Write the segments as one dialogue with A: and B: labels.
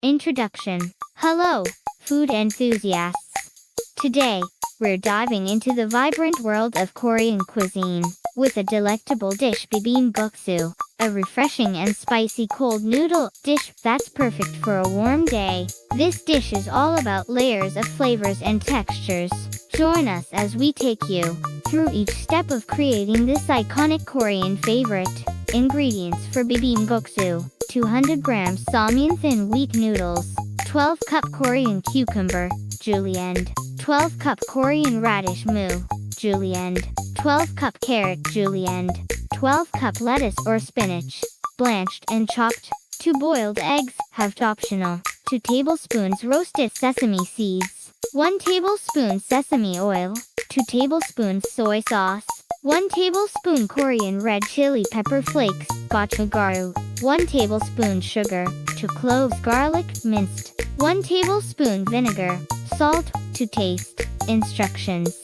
A: Introduction. Hello, food enthusiasts. Today, we're diving into the vibrant world of Korean cuisine with a delectable dish, Bibim-guksu, a refreshing and spicy cold noodle dish that's perfect for a warm day. This dish is all about layers of flavors and textures. Join us as we take you through each step of creating this iconic Korean favorite. Ingredients for Bibim-guksu: 200 grams Samyeon thin wheat noodles, 12 cup Korean cucumber, julienne, 12 cup Korean radish mu, julienne, 12 cup carrot, julienne, 12 cup lettuce or spinach, blanched and chopped, 2 boiled eggs, halved optional, 2 tablespoons roasted sesame seeds, 1 tablespoon sesame oil, 2 tablespoons soy sauce, 1 tablespoon Korean red chili pepper flakes, gochugaru, 1 tablespoon sugar, 2 cloves garlic, minced, 1 tablespoon vinegar, salt to taste. Instructions.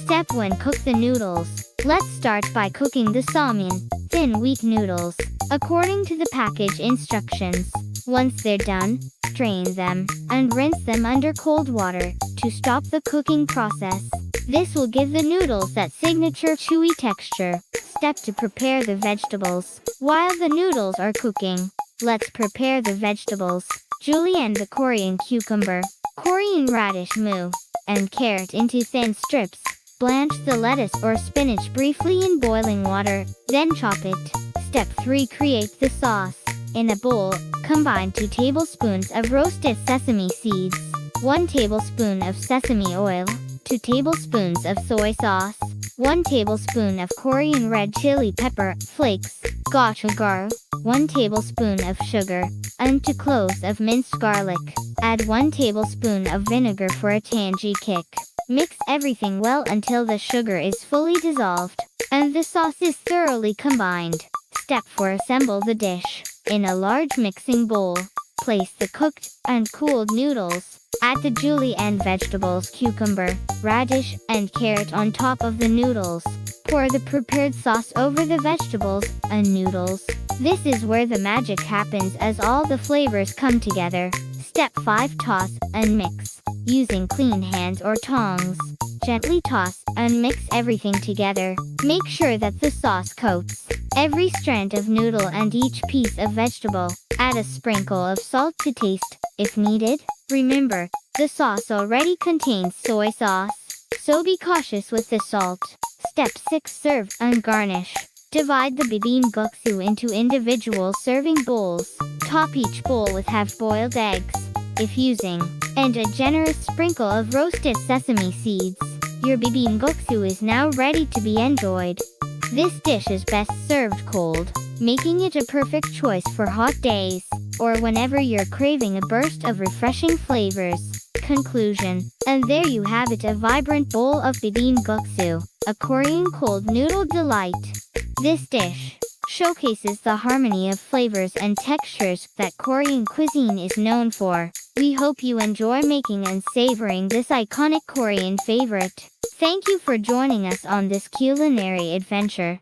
A: Step 1. Cook the noodles. Let's start by cooking the Samyeon thin wheat noodles according to the package instructions. Once they're done, strain them and rinse them under cold water to stop the cooking process. This will give the noodles that signature chewy texture. Step 2. Prepare the vegetables. While the noodles are cooking, let's prepare the vegetables. Julienne, the Korean cucumber, Korean radish mu, and carrot into thin strips. Blanch the lettuce or spinach briefly in boiling water, then chop it. Step 3. Create the sauce. In a bowl, combine 2 tablespoons of roasted sesame seeds, 1 tablespoon of sesame oil, 2 tablespoons of soy sauce, 1 tablespoon of Korean red chili pepper flakes, gochugaru, 1 tablespoon of sugar, and 2 cloves of minced garlic. Add 1 tablespoon of vinegar for a tangy kick. Mix everything well until the sugar is fully dissolved and the sauce is thoroughly combined. Step 4. Assemble the dish. In a large mixing bowl, place the cooked and cooled noodles. Add the julienne vegetables, cucumber, radish, and carrot on top of the noodles. Pour the prepared sauce over the vegetables and noodles. This is where the magic happens as all the flavors come together. Step 5. Toss and mix. Using clean hands or tongs, gently toss and mix everything together. Make sure that the sauce coats every strand of noodle and each piece of vegetable. Add a sprinkle of salt to taste, if needed. Remember, the sauce already contains soy sauce, so be cautious with the salt. Step 6. Serve and garnish. Divide the Bibim-guksu into individual serving bowls. Top each bowl with half-boiled eggs, if using, and a generous sprinkle of roasted sesame seeds. Your Bibim-guksu is now ready to be enjoyed. This dish is best served cold, making it a perfect choice for hot days, or whenever you're craving a burst of refreshing flavors. Conclusion. And there you have it, a vibrant bowl of Bibim-guksu, a Korean cold noodle delight. This dish showcases the harmony of flavors and textures that Korean cuisine is known for. We hope you enjoy making and savoring this iconic Korean favorite. Thank you for joining us on this culinary adventure.